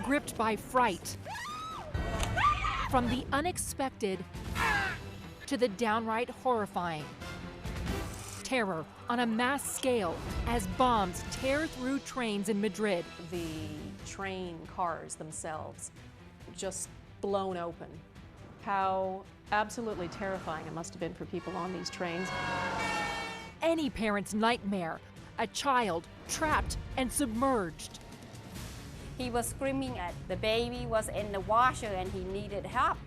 gripped by fright. From the unexpected to the downright horrifying. Terror on a mass scale as bombs tear through trains in Madrid. The train cars themselves just blown open. How absolutely terrifying it must have been for people on these trains. Any parent's nightmare, a child trapped and submerged. He was screaming that the baby was in the washer and he needed help.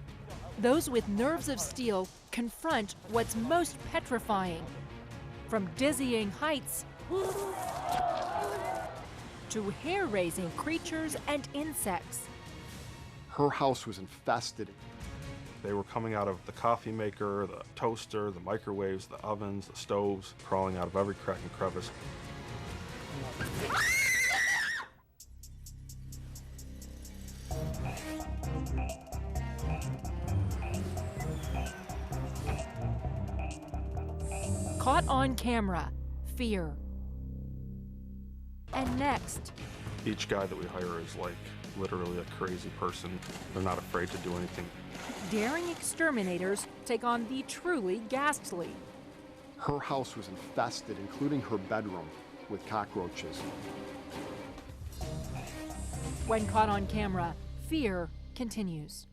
Those with nerves of steel confront what's most petrifying. From dizzying heights to hair-raising creatures and insects. Her house was infested. They were coming out of the coffee maker, the toaster, the microwaves, the ovens, the stoves, crawling out of every crack and crevice. Caught on camera, fear. And next, Each guy that we hire is like literally a crazy person. They're not afraid to do anything. daring exterminators take on the truly ghastly. Her house was infested, including her bedroom, with cockroaches. When caught on camera, fear continues.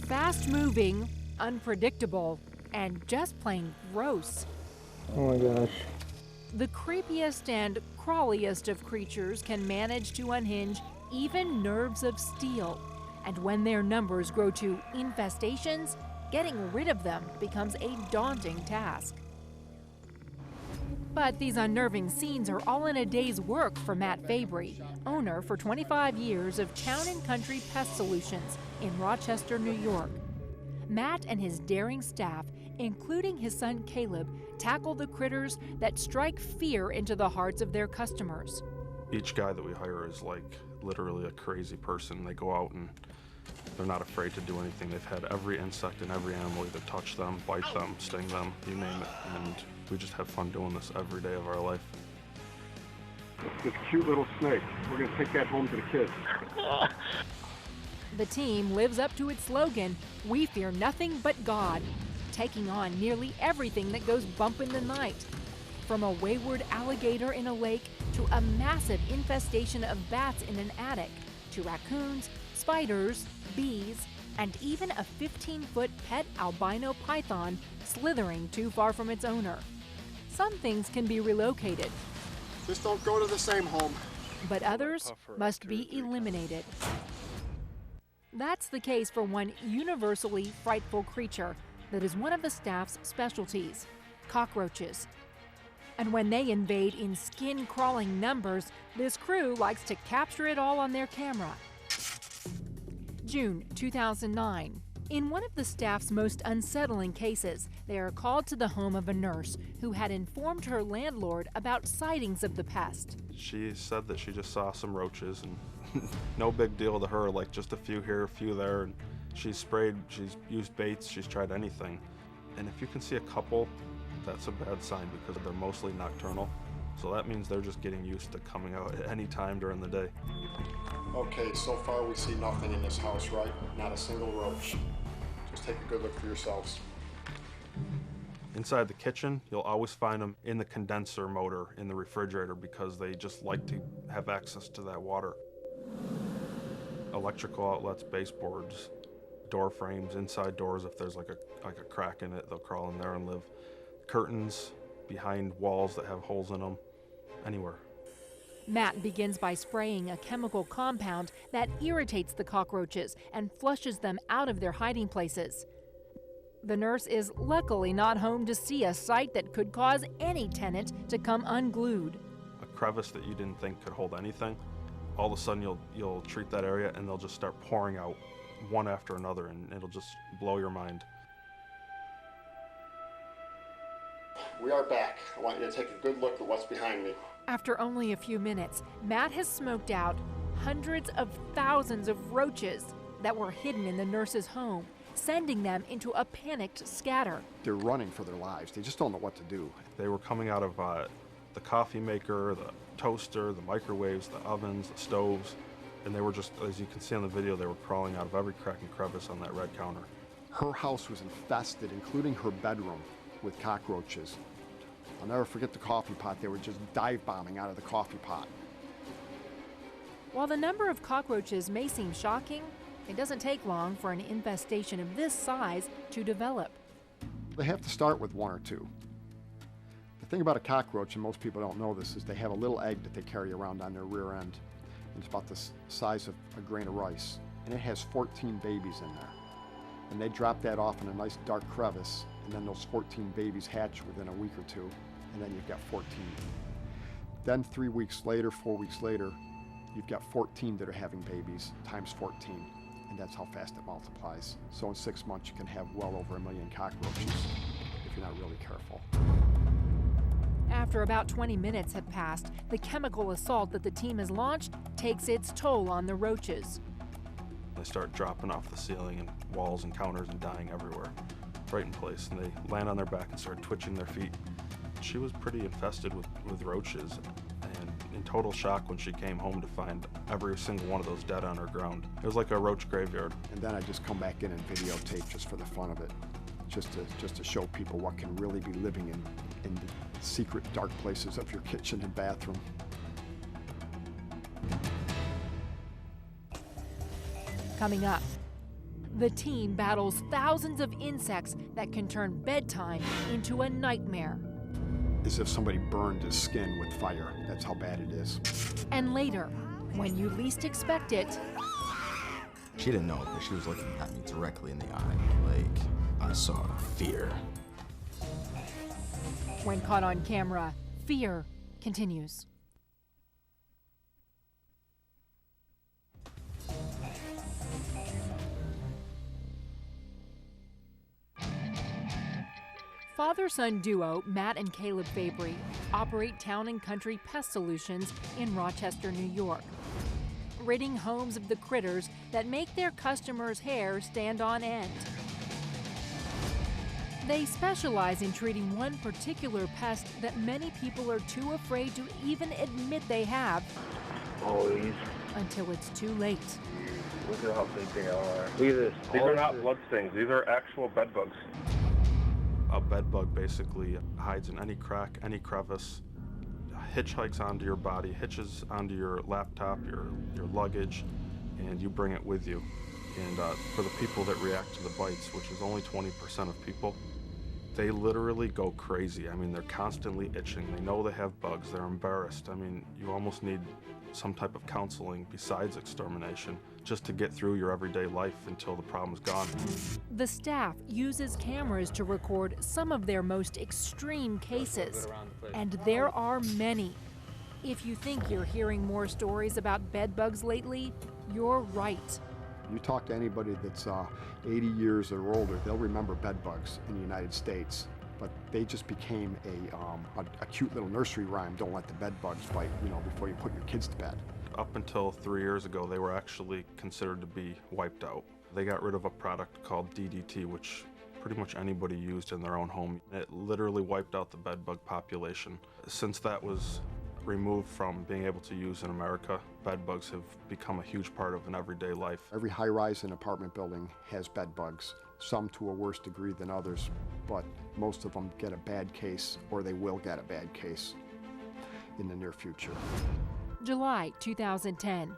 Fast-moving, unpredictable, and just plain gross. Oh my gosh. The creepiest and crawliest of creatures can manage to unhinge even nerves of steel. And when their numbers grow to infestations, getting rid of them becomes a daunting task. But these unnerving scenes are all in a day's work for Matt Fabry, owner for 25 years of Town & Country Pest Solutions in Rochester, New York. Matt and his daring staff, including his son Caleb, tackle the critters that strike fear into the hearts of their customers. Each guy that we hire is like literally a crazy person. They go out and they're not afraid to do anything. They've had every insect and every animal either touch them, bite them, sting them, you name it. And we just have fun doing this every day of our life. This cute little snake. We're going to take that home to the kids. The team lives up to its slogan, "We fear nothing but God," taking on nearly everything that goes bump in the night. From a wayward alligator in a lake to a massive infestation of bats in an attic, to raccoons, spiders, bees, and even a 15-foot pet albino python slithering too far from its owner. Some things can be relocated, Just don't go to the same home. but others must be eliminated. That's the case for one universally frightful creature that is one of the staff's specialties, cockroaches. And when they invade in skin-crawling numbers, this crew likes to capture it all on their camera. June 2009. In one of the staff's most unsettling cases, they are called to the home of a nurse who had informed her landlord about sightings of the pest. She said that she just saw some roaches and no big deal to her, like just a few here, a few there. And she's sprayed, she's used baits, she's tried anything. And if you can see a couple, that's a bad sign because they're mostly nocturnal. So that means they're just getting used to coming out at any time during the day. Okay, so far we see nothing in this house, right? Not a single roach. Just take a good look for yourselves. Inside the kitchen, you'll always find them in the condenser motor in the refrigerator because they just like to have access to that water. Electrical outlets, baseboards, door frames, inside doors, if there's like a crack in it, they'll crawl in there and live. Curtains behind walls that have holes in them, anywhere. Matt begins by spraying a chemical compound that irritates the cockroaches and flushes them out of their hiding places. The nurse is luckily not home to see a sight that could cause any tenant to come unglued. A crevice that you didn't think could hold anything, all of a sudden you'll treat that area and they'll just start pouring out one after another and it'll just blow your mind. We are back. I want you to take a good look at what's behind me. After only a few minutes, Matt has smoked out hundreds of thousands of roaches that were hidden in the nurse's home, sending them into a panicked scatter. They're running for their lives. They just don't know what to do. They were coming out of the coffee maker, the toaster, the microwaves, the ovens, the stoves, and they were just, as you can see on the video, they were crawling out of every crack and crevice on that red counter. Her house was infested, including her bedroom, with cockroaches. I'll never forget the coffee pot. They were just dive bombing out of the coffee pot. While the number of cockroaches may seem shocking, it doesn't take long for an infestation of this size to develop. They have to start with one or two. The thing about a cockroach, and most people don't know this, is they have a little egg that they carry around on their rear end. It's about the size of a grain of rice, and it has 14 babies in there. And they drop that off in a nice dark crevice, and then those 14 babies hatch within a week or two, and then you've got 14. Then 3 weeks later, 4 weeks later, you've got 14 that are having babies, times 14, and that's how fast it multiplies. So in 6 months, you can have well over 1 million cockroaches if you're not really careful. After about 20 minutes have passed, the chemical assault that the team has launched takes its toll on the roaches. They start dropping off the ceiling and walls and counters and dying everywhere, right in place, and they land on their back and start twitching their feet. She was pretty infested with roaches, and in total shock when she came home to find every single one of those dead on her ground. It was like a roach graveyard. And then I just come back in and videotape just for the fun of it, just to show people what can really be living in the secret dark places of your kitchen and bathroom. Coming up, the team battles thousands of insects that can turn bedtime into a nightmare. As if somebody burned his skin with fire. That's how bad it is. And later, when you least expect it, she didn't know, but she was looking at me directly in the eye. Like, I saw fear. When caught on camera, fear continues. Father-son duo Matt and Caleb Fabry operate Town and Country Pest Solutions in Rochester, New York, ridding homes of the critters that make their customers' hair stand on end. They specialize in treating one particular pest that many people are too afraid to even admit they have. Always. Until it's too late. Look at how big they are. Look at this. These are not blood stains. These are actual bed bugs. A bed bug basically hides in any crack, any crevice, hitchhikes onto your body, hitches onto your laptop, your luggage, and you bring it with you. And for the people that react to the bites, which is only 20% of people, they literally go crazy. I mean, they're constantly itching. They know they have bugs. They're embarrassed. I mean, you almost need some type of counseling besides extermination just to get through your everyday life until the problem's gone. The staff uses cameras to record some of their most extreme cases, and there are many. If you think you're hearing more stories about bed bugs lately, you're right. You talk to anybody that's 80 years or older, they'll remember bed bugs in the United States. But they just became a cute little nursery rhyme. Don't let the bed bugs bite, before you put your kids to bed. Up until 3 years ago, they were actually considered to be wiped out. They got rid of a product called DDT, which pretty much anybody used in their own home. It literally wiped out the bed bug population. Since that was removed from being able to use in America, bed bugs have become a huge part of an everyday life. Every high-rise and apartment building has bed bugs, some to a worse degree than others, but most of them get a bad case, or they will get a bad case in the near future. July 2010.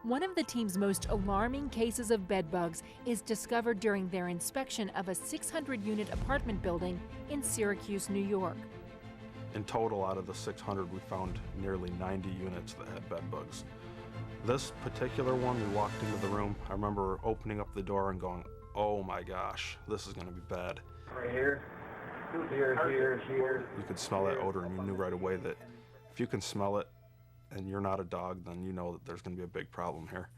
One of the team's most alarming cases of bed bugs is discovered during their inspection of a 600-unit apartment building in Syracuse, New York. In total, out of the 600, we found nearly 90 units that had bed bugs. This particular one, we walked into the room. I remember opening up the door and going, oh my gosh, this is gonna be bad. Right here. Here. You could smell that odor, and you knew right away that if you can smell it and you're not a dog, then you know that there's gonna be a big problem here.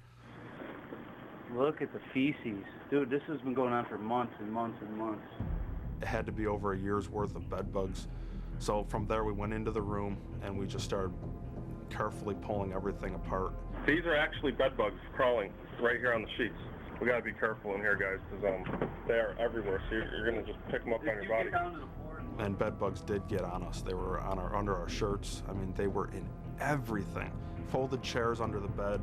Look at the feces. Dude, this has been going on for months and months and months. It had to be over a year's worth of bed bugs. So from there, we went into the room and we just started carefully pulling everything apart. These are actually bed bugs crawling right here on the sheets. We gotta be careful in here, guys, because they are everywhere. So you're gonna just pick them up on your body. And bed bugs did get on us. They were on under our shirts. I mean, they were in everything. Folded chairs under the bed.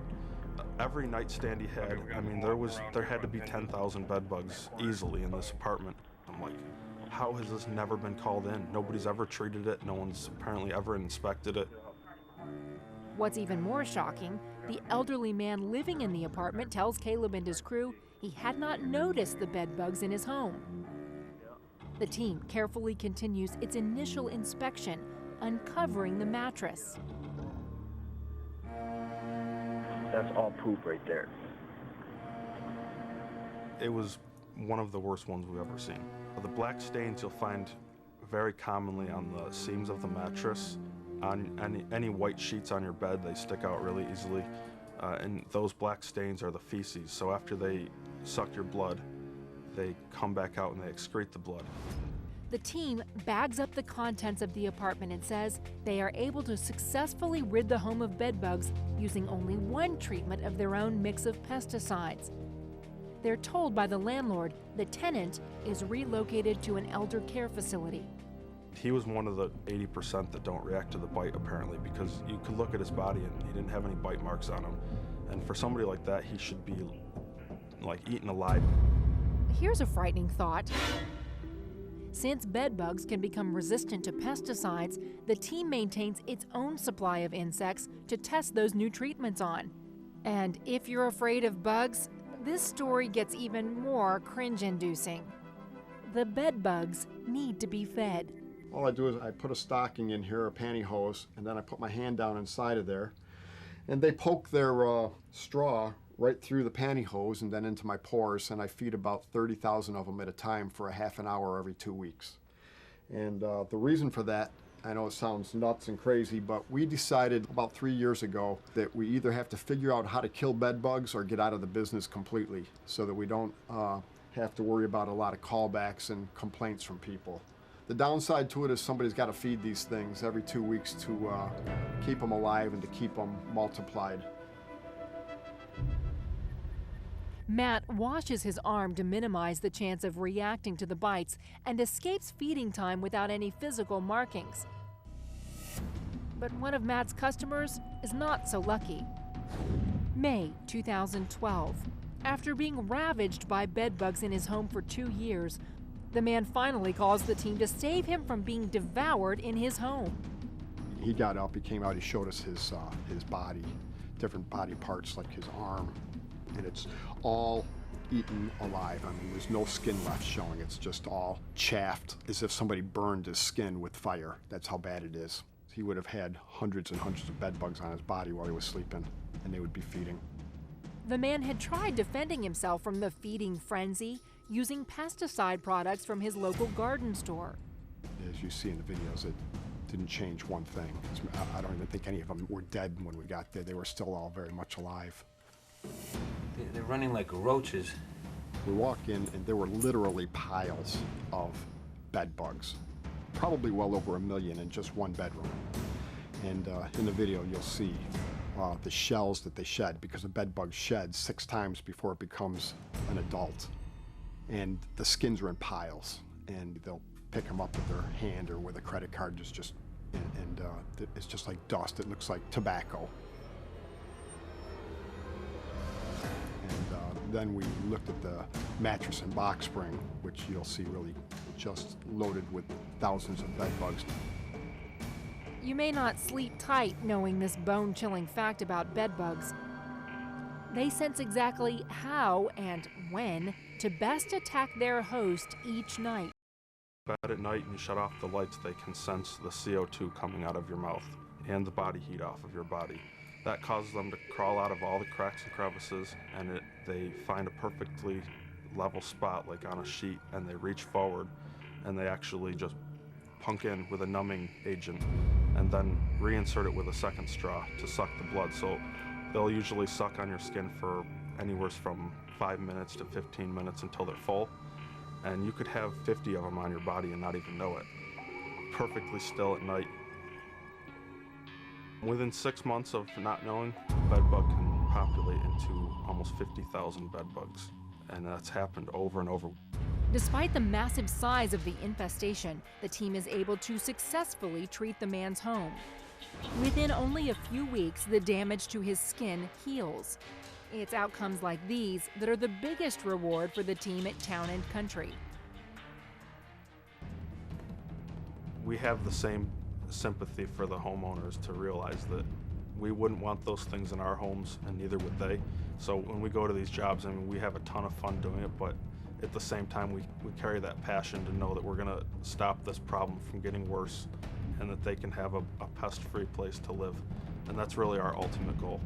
Every nightstand he had. I mean, there had to be 10,000 bed bugs easily in this apartment. I'm like, how has this never been called in? Nobody's ever treated it. No one's apparently ever inspected it. What's even more shocking, the elderly man living in the apartment tells Caleb and his crew he had not noticed the bed bugs in his home. The team carefully continues its initial inspection, uncovering the mattress. That's all poop right there. It was one of the worst ones we've ever seen. The black stains you'll find very commonly on the seams of the mattress. On any white sheets on your bed, they stick out really easily. And those black stains are the feces. So after they suck your blood, they come back out and they excrete the blood. The team bags up the contents of the apartment and says they are able to successfully rid the home of bed bugs using only one treatment of their own mix of pesticides. They're told by the landlord the tenant is relocated to an elder care facility. He was one of the 80% that don't react to the bite, apparently, because you could look at his body and he didn't have any bite marks on him. And for somebody like that, he should be like eaten alive. Here's a frightening thought. Since bed bugs can become resistant to pesticides, the team maintains its own supply of insects to test those new treatments on. And if you're afraid of bugs, this story gets even more cringe-inducing. The bed bugs need to be fed. All I do is I put a stocking in here, a pantyhose, and then I put my hand down inside of there. And they poke their straw right through the pantyhose and then into my pores, and I feed about 30,000 of them at a time for a half an hour every 2 weeks. And the reason for that, I know it sounds nuts and crazy, but we decided about 3 years ago that we either have to figure out how to kill bed bugs or get out of the business completely so that we don't have to worry about a lot of callbacks and complaints from people. The downside to it is somebody's got to feed these things every 2 weeks to keep them alive and to keep them multiplied. Matt washes his arm to minimize the chance of reacting to the bites and escapes feeding time without any physical markings. But one of Matt's customers is not so lucky. May 2012. After being ravaged by bed bugs in his home for 2 years, the man finally calls the team to save him from being devoured in his home. He got up, he came out, he showed us his body, different body parts like his arm, and it's all eaten alive. I mean, there's no skin left showing. It's just all chaffed, as if somebody burned his skin with fire. That's how bad it is. He would have had hundreds and hundreds of bed bugs on his body while he was sleeping, and they would be feeding. The man had tried defending himself from the feeding frenzy using pesticide products from his local garden store. As you see in the videos, it didn't change one thing. I don't even think any of them were dead when we got there. They were still all very much alive. They're running like roaches. We walk in and there were literally piles of bed bugs, probably well over 1 million in just one bedroom. And in the video you'll see the shells that they shed, because a bed bug sheds 6 times before it becomes an adult. And the skins are in piles, and they'll pick them up with their hand or with a credit card. It's just like dust. It looks like tobacco. And then we looked at the mattress and box spring, which you'll see really just loaded with thousands of bed bugs. You may not sleep tight knowing this bone-chilling fact about bed bugs. They sense exactly how and when to best attack their host each night. Bed at night and you shut off the lights, they can sense the CO2 coming out of your mouth and the body heat off of your body. That causes them to crawl out of all the cracks and crevices, and they find a perfectly level spot like on a sheet, and they reach forward and they actually just punk in with a numbing agent and then reinsert it with a second straw to suck the blood. So they'll usually suck on your skin for anywhere from 5 minutes to 15 minutes until they're full. And you could have 50 of them on your body and not even know it. Perfectly still at night. Within 6 months of not knowing, a bed bug can populate into almost 50,000 bed bugs. And that's happened over and over. Despite the massive size of the infestation, the team is able to successfully treat the man's home. Within only a few weeks, the damage to his skin heals. It's outcomes like these that are the biggest reward for the team at Town and Country. We have the same sympathy for the homeowners to realize that we wouldn't want those things in our homes, and neither would they. So when we go to these jobs, I mean, we have a ton of fun doing it, but at the same time, we carry that passion to know that we're gonna stop this problem from getting worse and that they can have a pest-free place to live. And that's really our ultimate goal.